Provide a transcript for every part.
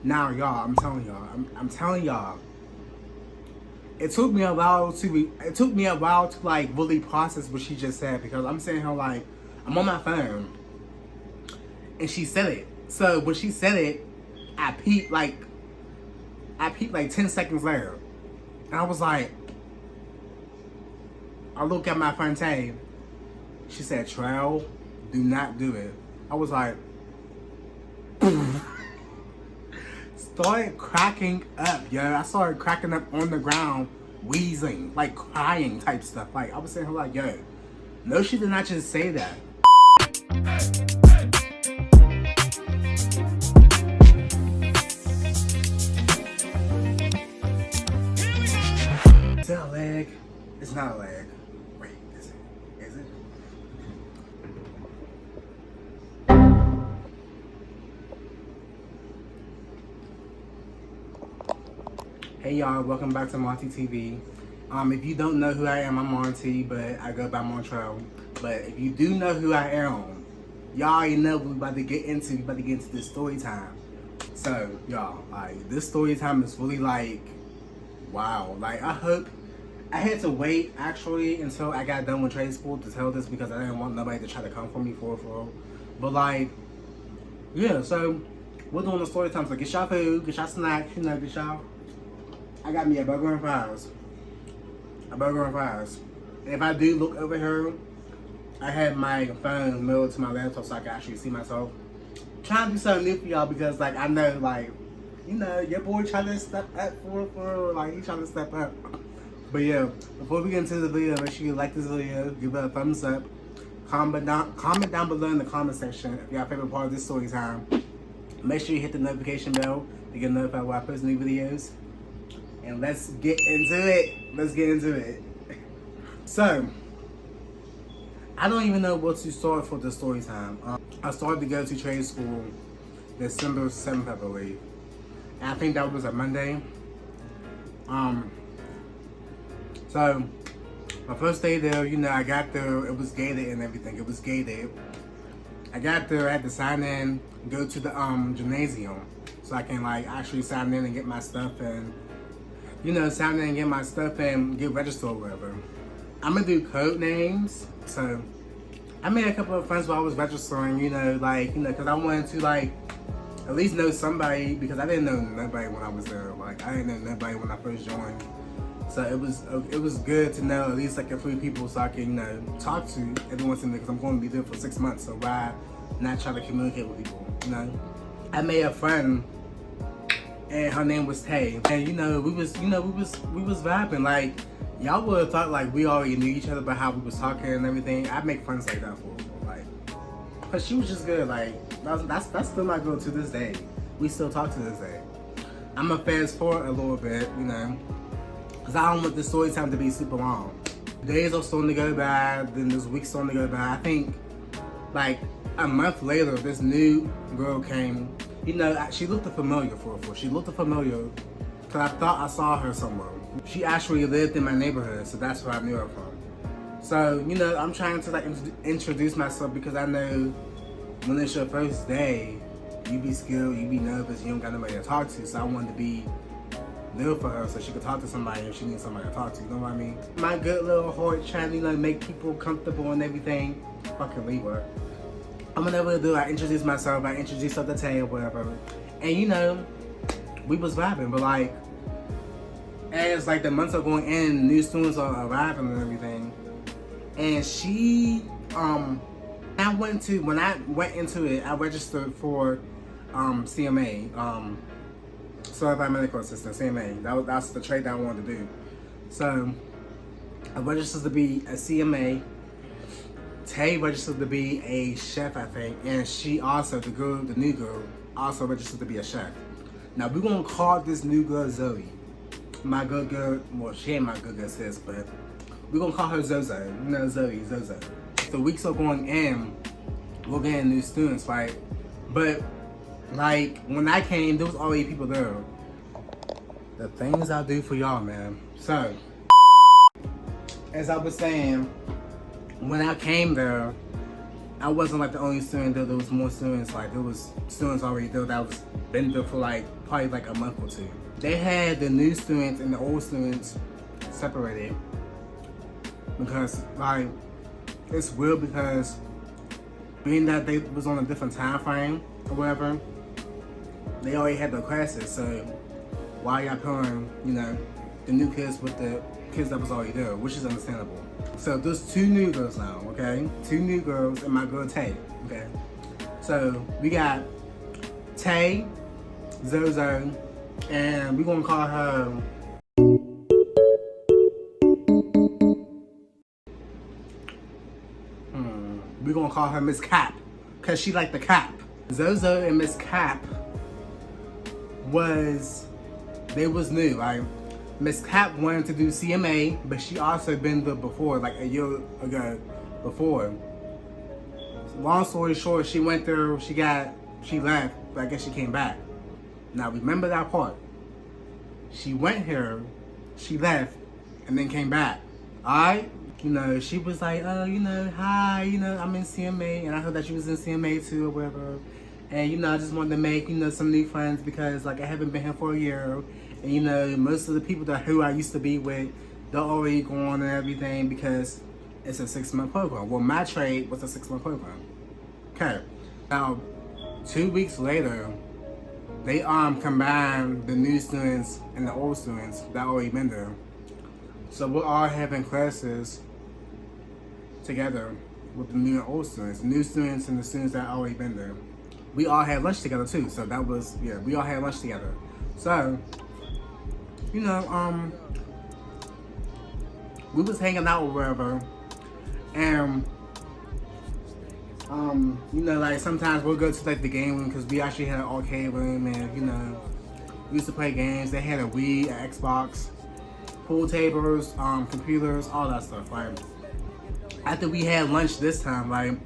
Now, y'all, I'm telling y'all, it took me a while to like really process what she just said, because I'm sitting here like, I'm on my phone and she said it. So when she said it, I peeped like 10 seconds later. And I was like, I look at my friend Tay. She said, "Trell, do not do it." I was like, started cracking up, yo. I started cracking up on the ground, wheezing, like crying type stuff. Like, I was sitting here like, yo, no, she did not just say that. Is it a leg? It's not a leg. Wait, is it? Is it? Hey y'all, welcome back to Monty TV. If you don't know who I am, I'm Monty, but I go by Montreal. But if you do know who I am, y'all already know what we're about to get into. We're about to get into this story time. So y'all, like, this story time is really like, wow. Like, I had to wait actually until I got done with trade school to tell this, because I didn't want nobody to try to come for me for it. But like, yeah, so we're doing the story time. So get y'all food, get y'all snacks, you know, get y'all. I got me a burger and fries. A burger and fries. And if I do look over here, I had my phone mirrored to my laptop so I can actually see myself. Trying to do something new for y'all, because like, I know, like, you know, your boy trying to step up for like, he trying to step up. But yeah, before we get into the video, make sure you like this video, give it a thumbs up, comment down below in the comment section if y'all favorite part of this story time. Make sure you hit the notification bell to get notified when I post new videos. And let's get into it. So, I don't even know what to start for the story time. I started to go to trade school December 7th, I believe. And I think that was a Monday. So, my first day there, you know, I got there, it was gated and everything. It was gated. I got there, I had to sign in, go to the gymnasium, so I can like actually sign in and get my stuff and, you know, sign in and get my stuff and get registered or whatever. I'm gonna do code names. So, I made a couple of friends while I was registering, you know, like, you know, because I wanted to like at least know somebody, because I didn't know nobody when I was there. Like, I didn't know nobody when I first joined. So it was good to know at least like a few people so I can, you know, talk to every once in a while, because I'm going to be there for 6 months. So why not try to communicate with people, you know? I made a friend, and her name was Tay, and you know we was vibing. Like, y'all would have thought like we already knew each other by how we was talking and everything. I make friends like that for like, cause she was just good. Like, that's still my girl to this day. We still talk to this day. I'm gonna fast forward a little bit, you know, because I don't want this story time to be super long. Days are starting to go by, then this week's starting to go by. I think like a month later, this new girl came. You know, she looked familiar She looked familiar because I thought I saw her somewhere. She actually lived in my neighborhood, so that's where I knew her from. So, you know, I'm trying to like introduce myself, because I know when it's your first day, you be scared, you be nervous, you don't got nobody to talk to. So I wanted to be there for her so she could talk to somebody if she needs somebody to talk to, you know what I mean? My good little heart trying to, you know, make people comfortable and everything. Fucking leave her. I'm gonna never do, I introduce myself, I introduce her to Tay or whatever. And you know, we was vibing, but like, as like the months are going in, new students are arriving and everything. And she, when I went into it, I registered for CMA, Certified Medical Assistant, CMA. That's the trade that I wanted to do. So I registered to be a CMA. Tay registered to be a chef, I think, and she also, the new girl, also registered to be a chef. Now we're gonna call this new girl Zoe. My good girl, well, she ain't my good girl sis, but we're gonna call her Zozo. You know, Zozo. The weeks are going in, we're getting new students, right? But like, when I came, there was already people there. The things I do for y'all, man. So, as I was saying, when I came there, I wasn't like the only student there. There was more students. Like there was students already there that was been there for like probably like a month or two. They had the new students and the old students separated because like it's weird because being that they was on a different time frame or whatever, they already had their classes. So why y'all pairing, you know, the new kids with the kids that was already there, which is understandable. So there's 2 new girls now, okay? 2 new girls and my girl Tay, okay? So we got 𝐿𝑔𝐿𝐴, and we're gonna call her Miss Cap, cause she like the cap. 𝐿𝑔𝐿𝐴 and Miss Cap was new, right? Miss Cap wanted to do CMA, but she also been there before, like a year ago before. Long story short, she went there, she left, but I guess she came back. Now remember that part. She went here, she left, and then came back. Alright? You know, she was like, oh, you know, hi, you know, I'm in CMA, and I heard that you was in CMA too, or whatever. And, you know, I just wanted to make, you know, some new friends because, like, I haven't been here for a year. And, you know, most of the people who I used to be with, they're already gone and everything because it's a 6-month program. Well, my trade was a 6-month program. Okay. Now, 2 weeks later, they combined the new students and the old students that already been there. So we're all having classes together with the new and old students. The new students and the students that already been there. We all had lunch together too, so that was, yeah, we all had lunch together. So, you know, we was hanging out or wherever, and, you know, like sometimes we'll go to like the game room because we actually had an arcade room, and, you know, we used to play games. They had a Wii, an Xbox, pool tables, computers, all that stuff, right? After we had lunch this time, like,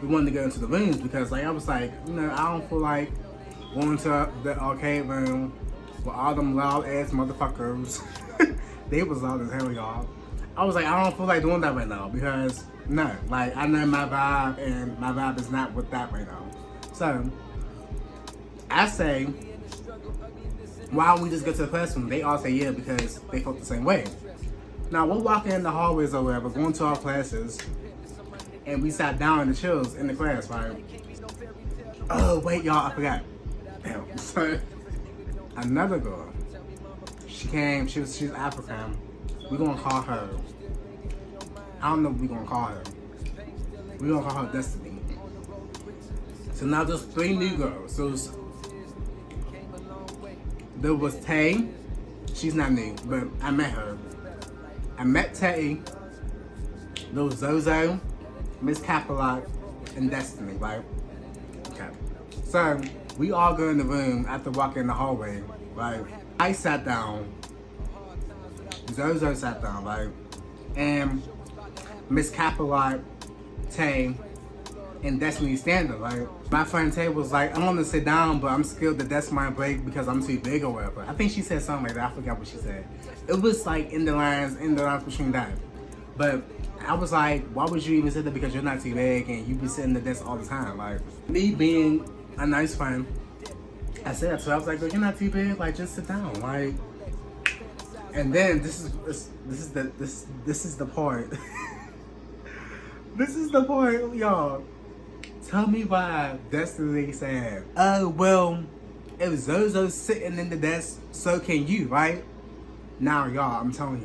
we wanted to go into the rooms because, like, I was like, you know, I don't feel like going to the arcade room with all them loud ass motherfuckers. They was loud as hell, y'all. I was like, I don't feel like doing that right now because, no, like, I know my vibe and my vibe is not with that right now. So, I say, why don't we just go to the classroom? They all say yeah because they felt the same way. Now, we're walking in the hallways or whatever, going to our classes, and we sat down in the chairs in the class, right? Oh, wait, y'all, I forgot. Damn. So, another girl, she's African. We're gonna call her, I don't know what we're gonna call her. We're gonna call her Destiny. So now there's 3 new girls. So there was Tay, she's not new, but I met her. I met Tay, there was 𝐿𝑔𝐿𝐴, Miss Capalot, and Destiny, right? Okay. So, we all go in the room after walking in the hallway, right? I sat down, 𝐿𝑔𝐿𝐴 sat down, right? And Miss Capalot, Tay, and Destiny standing, right? My friend Tay was like, I want to sit down, but I'm scared that Destiny might break because I'm too big or whatever. I think she said something like that. I forgot what she said. It was like in the lines between that. But I was like, why would you even sit there because you're not too big and you be sitting at the desk all the time? Like, me being a nice friend, I said that to her. I was like, girl, you're not too big. Like, just sit down. Like, and then this is the part. This is the part, y'all. Tell me why Destiny said, oh, well, if 𝐿𝑔𝐿𝐴's sitting in the desk, so can you, right? Now, y'all, I'm telling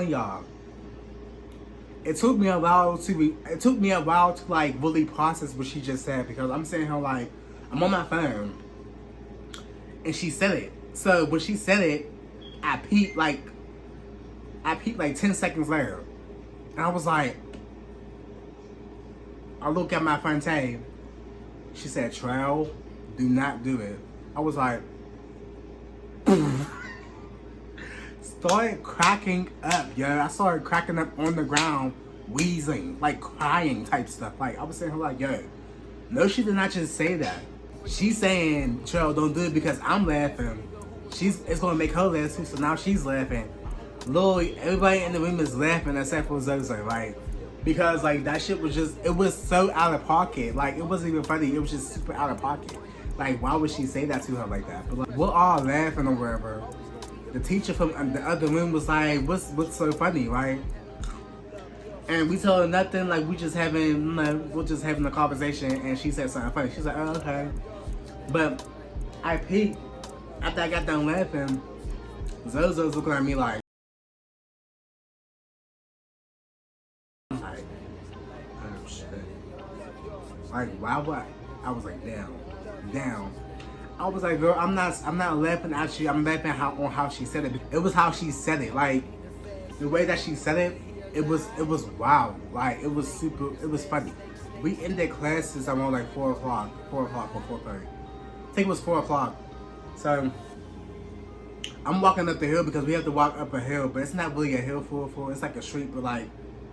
y'all. It took me a while to like really process what she just said because I'm sitting here like, I'm on my phone, and she said it. So when she said it, I peeped like 10 seconds later, and I was like, I look at my friend Tay. She said, Trail, do not do it. I was like, started cracking up, yo. I started cracking up on the ground, wheezing, like crying type stuff. Like, I was saying her like, yo, no, she did not just say that. She's saying, Trail, don't do it because I'm laughing. It's gonna make her laugh too, so now she's laughing. Literally, everybody in the room is laughing except for 𝐿𝑔𝐿𝐴, right? because like that shit was just, it was so out of pocket. Like it wasn't even funny. It was just super out of pocket. Like why would she say that to her like that? But like, we're all laughing or whatever. The teacher from the other room was like, what's so funny, right? And we told her nothing. Like we're just having a conversation, and she said something funny. She's like, oh, okay. But I peeked after I got done laughing. Zozo's looking at me like, oh shit. Like why would I was like, damn. I was like, girl, I'm not laughing at you. I'm laughing on how she said it. It was how she said it. Like the way that she said it, it was wild. Like it was funny. We ended classes around like 4 o'clock or 4:30. I think it was 4 o'clock. So I'm walking up the hill because we have to walk up a hill, but it's not really a hill full. It's like a street, but like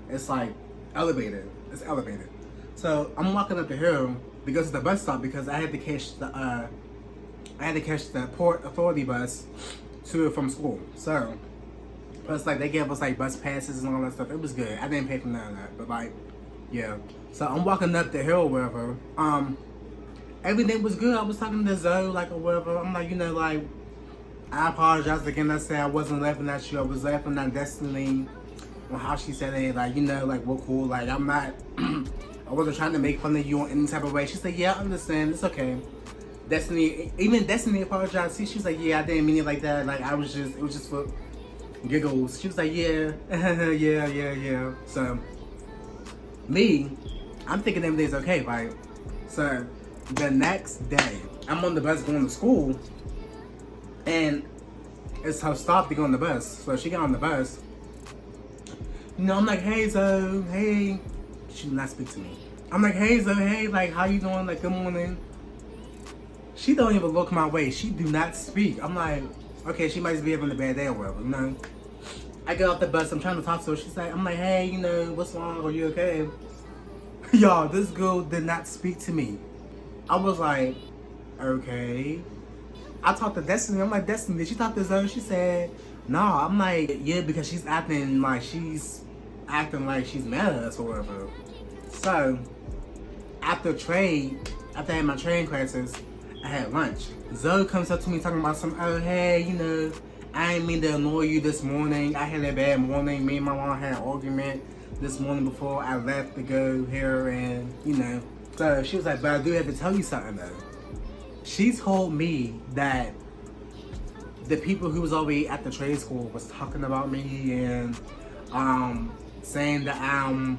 it's like elevated. It's elevated. So I'm walking up the hill because it's the bus stop because I had to catch the Port Authority bus from school. So plus like they gave us like bus passes and all that stuff. It was good. I didn't pay for none of that, but like yeah. So I'm walking up the hill or whatever. Everything was good. I was talking to Zoe like or whatever. I'm like, like I apologize again. I said I wasn't laughing at you. I was laughing at Destiny on how she said it. Like like we're cool. Like I'm not. I wasn't trying to make fun of you in any type of way. She said, yeah, I understand. It's okay. Even Destiny apologized. She was like, yeah, I didn't mean it like that. Like it was just for giggles. She was like, yeah, yeah. So me, I'm thinking everything's okay, right? So the next day, I'm on the bus going to school, and it's her stop to go on the bus. So she got on the bus. I'm like, hey Zoe, hey. She did not speak to me. I'm like, hey Zoe, hey, like how you doing? Like good morning. She don't even look my way. She do not speak. I'm like, okay, she might be having a bad day or whatever, I get off the bus, I'm trying to talk to her. She's like, I'm like, hey, what's wrong? Are you okay? Y'all, this girl did not speak to me. I was like, okay. I talked to Destiny. I'm like, Destiny, did you talk to Zoe? She said, no. I'm like, yeah, because she's acting like she's mad at us or whatever. So, after I had my training classes, I had lunch. Zoe comes up to me talking about oh, hey, I didn't mean to annoy you this morning. I had a bad morning. Me and my mom had an argument this morning before I left to go here and, So she was like, but I do have to tell you something though. She told me that the people who was already at the trade school was talking about me and saying that I'm,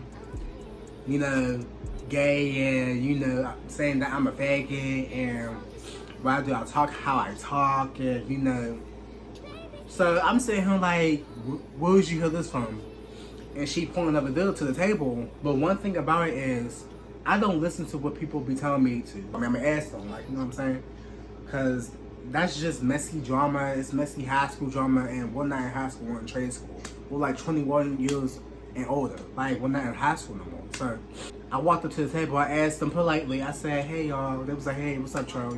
gay and, saying that I'm a faggot and why do I talk how I talk and, So I'm sitting here like, where did you hear this from? And she pulling up a deal to the table. But one thing about it is, I don't listen to what people be telling me to. I mean, I'm gonna ask them, like, you know what I'm saying? Because that's just messy drama. It's messy high school drama, and we're not in high school, we're in trade school. We're like 21 years and older. Like, we're not in high school no more. So I walked up to the table, I asked them politely, I said, hey y'all. They was like, hey, what's up, Tro?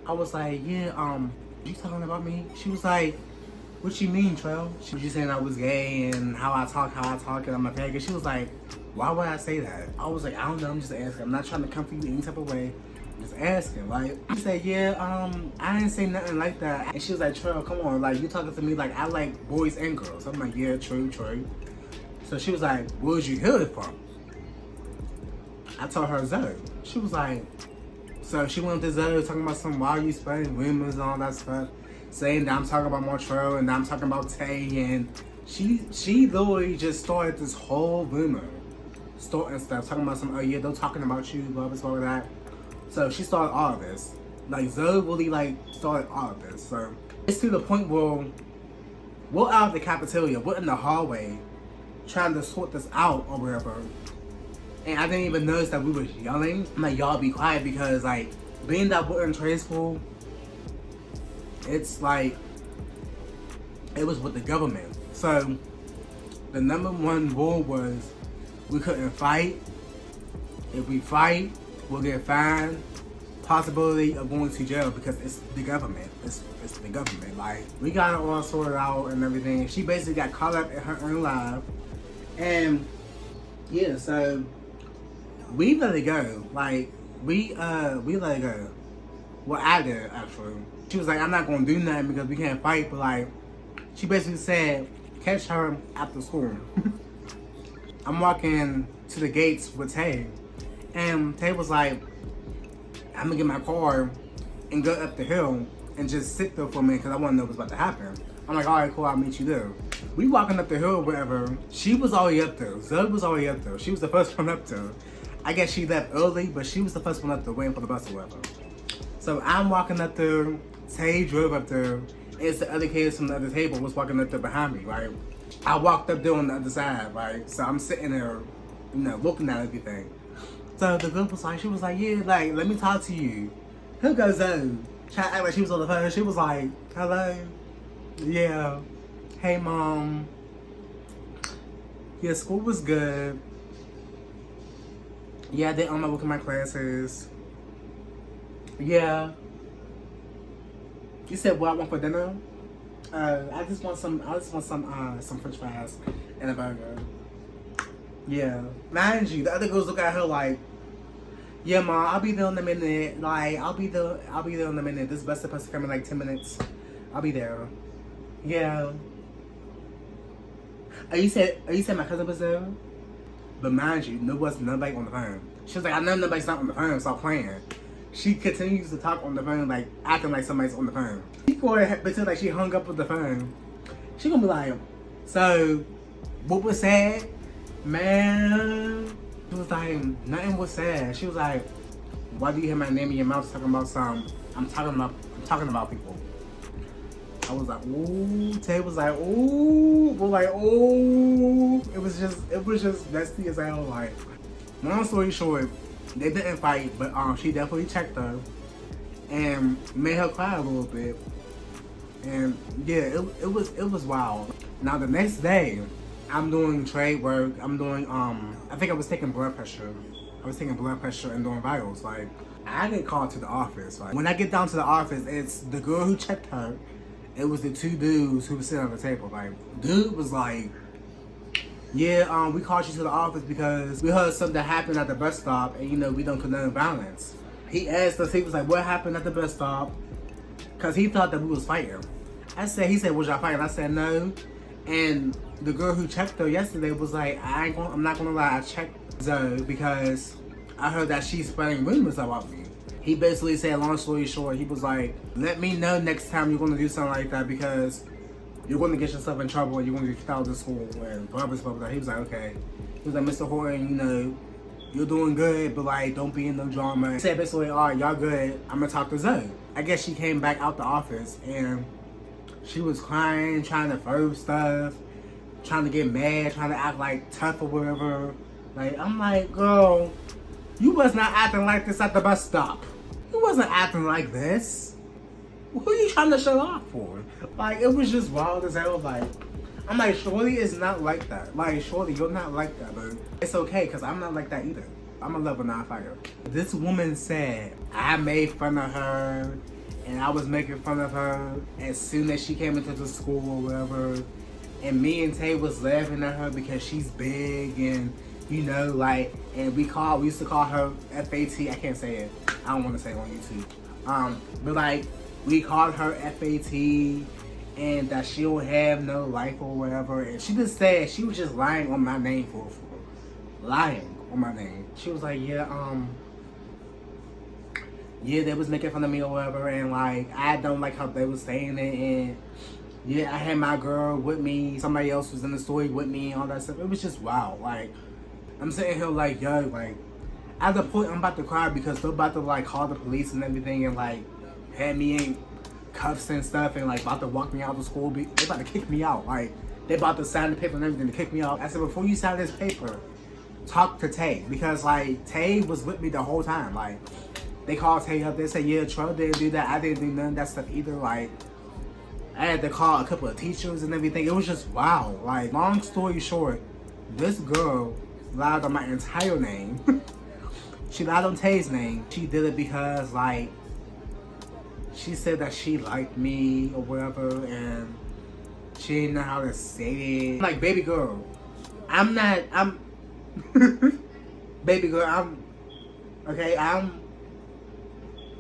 I was like, yeah, you talking about me? She was like, what you mean, Tro? She was just saying I was gay and how I talk and I'm a faggot. She was like, why would I say that? I was like, I don't know, I'm just asking. I'm not trying to come for you in any type of way. I'm just asking. Like, she said, yeah, I didn't say nothing like that. And she was like, Tro, come on, like, you talking to me like I like boys and girls. I'm like, yeah, true. So she was like, where did you hear it from? I told her Zoe. She was like, so she went to Zoe talking about why are you spreading rumors and all that stuff, saying that I'm talking about Montreal and that I'm talking about Tay, and she literally just started this whole rumor and stuff, talking about oh yeah, they're talking about you, blah blah blah that. So she started all of this. Like Zoe really started all of this. So it's to the point where we're out of the cafeteria, we're in the hallway trying to sort this out or whatever. And I didn't even notice that we was yelling. I'm like, y'all be quiet because being that we're in trade school, it's like, it was with the government. So the number one rule was we couldn't fight. If we fight, we'll get fined. Possibility of going to jail because it's the government. It's the government. Like, we got it all sorted out and everything. She basically got caught up in her own life. And Yeah, so we let it go. Like we let it go. Well, I did actually. She was like, I'm not gonna do nothing because we can't fight, but like she basically said, catch her after school. I'm walking to the gates with Tay, and Tay was like, I'm gonna get my car and go up the hill and just sit there for a minute because I want to know what's about to happen. I'm like, all right, cool, I'll meet you there. We walking up the hill or whatever. She was already up there. Zoe was already up there. She was the first one up there. I guess she left early, but she was the first one up there waiting for the bus or whatever. So I'm walking up there. Tay drove up there. It's the other kids from the other table was walking up there behind me, right? I walked up there on the other side, right? So I'm sitting there, you know, looking at everything. So the girl was like, she was like, yeah, like, let me talk to you. Who goes Zoe? Try to act like she was on the phone. She was like, hello? Yeah. Hey, Mom. Yeah, school was good. Yeah, I did all my work in my classes. Yeah. You said what I want for dinner? I just want some French fries and a burger. Yeah. Mind you, the other girls look at her like, yeah, Mom, I'll be there in a minute. Like, I'll be there in a minute. This bus is supposed to come in like 10 minutes. I'll be there. Yeah. You said my cousin was there? But mind you, there wasn't nobody on the phone. She was like, I know nobody's not on the phone, stop playing. She continues to talk on the phone, like, acting like somebody's on the phone. She pretend like she hung up with the phone. She gonna be like, so, what was said? Man. She was like, nothing was said. She was like, why do you have my name in your mouth talking about I'm talking about people. I was like, ooh. Tay was like, ooh. We're like, ooh. It was just messy as hell. Like, long story short, they didn't fight, but she definitely checked her and made her cry a little bit. And yeah, it was wild. Now the next day, I'm doing trade work. I'm doing I think I was taking blood pressure. I was taking blood pressure and doing vitals. Like, I get called to the office. Like, when I get down to the office, it's the girl who checked her. It was the two dudes who were sitting on the table. Like, dude was like, yeah, we called you to the office because we heard something happened at the bus stop and, you know, we don't condone violence. He asked us, he was like, what happened at the bus stop? Because he thought that we was fighting. He said, was y'all fighting? I said, no. And the girl who checked her yesterday was like, I'm not gonna lie, I checked Zoe because I heard that she's spreading rumors about me. He basically said, long story short, he was like, let me know next time you're gonna do something like that because you're gonna get yourself in trouble and you're gonna get kicked out of school and blah, blah, blah, blah. He was like, okay. He was like, Mr. Horton, you know, you're doing good, but like, don't be in no drama. He said basically, all right, y'all good, I'm gonna talk to Zoe. I guess she came back out the office and she was crying, trying to throw stuff, trying to get mad, trying to act like tough or whatever. Like, I'm like, girl, you was not acting like this at the bus stop. You wasn't acting like this. Who are you trying to show off for? Like, it was just wild as hell. Like, I'm like, Shorty is not like that. Like, Shorty, you're not like that, but it's okay, because I'm not like that either. I'm a level 9 fighter. This woman said I made fun of her, and I was making fun of her as soon as she came into the school or whatever. And me and Tay was laughing at her because she's big and, you know, like, and we used to call her FAT. I can't say it. I don't want to say it on YouTube. But like, we called her FAT and that she don't have no life or whatever. And she just said she was just lying on my name for lying on my name. She was like, yeah, they was making fun of me or whatever, and like, I don't like how they was saying it, and yeah, I had my girl with me, somebody else was in the story with me, and all that stuff. It was just wild. Like, I'm sitting here like, yo, like, at the point I'm about to cry because they're about to like call the police and everything and like had me in cuffs and stuff and like about to walk me out of school. They about to kick me out. Like, they about to sign the paper and everything to kick me out. I said, before you sign this paper, talk to Tay, because like Tay was with me the whole time. Like, they called Tay up, they said, yeah, Tro didn't do that, I didn't do none of that stuff either. Like, I had to call a couple of teachers and everything. It was just wild. Like, long story short, this girl lied on my entire name. She lied on Tay's name. She did it because like, she said that she liked me or whatever, and she didn't know how to say it. Like, baby girl, Baby girl,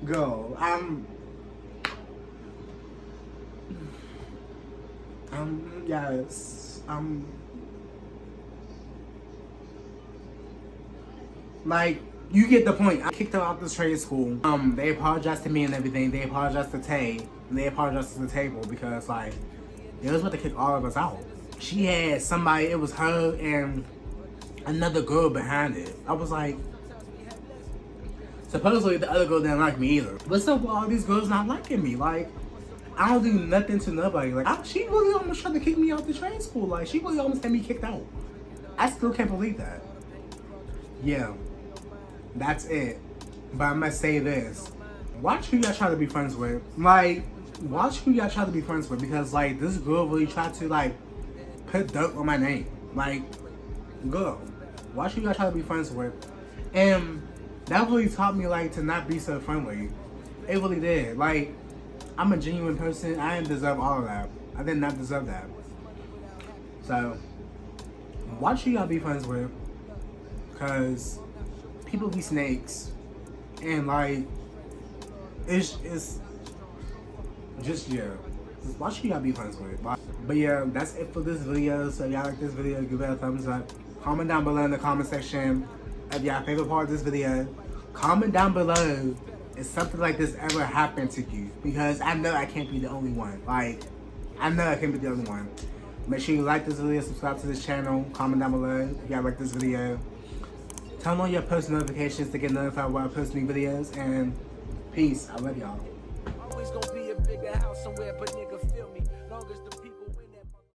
girl, yes, like, you get the point. I kicked her out this trade school. They apologized to me and everything. They apologized to Tay. And they apologized to the table because, like, they was about to kick all of us out. She had somebody, it was her and another girl behind it. I was like, supposedly the other girl didn't like me either. What's up with all these girls not liking me? Like, I don't do nothing to nobody. Like, she really almost tried to kick me out the trade school. Like, she really almost had me kicked out. I still can't believe that. Yeah, that's it. But I must say this. Watch who y'all try to be friends with. Like, watch who y'all try to be friends with, because, like, this girl really tried to, like, put dirt on my name. Like, girl, watch who y'all try to be friends with. And that really taught me, like, to not be so friendly. It really did. Like, I'm a genuine person. I didn't deserve all of that. I did not deserve that. So, watch who y'all be friends with, because people be snakes. And, like, it's just, yeah. Just watch who y'all be friends with. But yeah, that's it for this video. So if y'all like this video, give it a thumbs up. Comment down below in the comment section if y'all favorite part of this video. Comment down below if something like this ever happened to you, because I know I can't be the only one. Like, I know I can't be the only one. Make sure you like this video, subscribe to this channel, comment down below if y'all like this video. Turn on your post notifications to get notified when I post new videos, and peace. I love y'all. Always gonna be a bigger house somewhere, but nigga, feel me. Long as the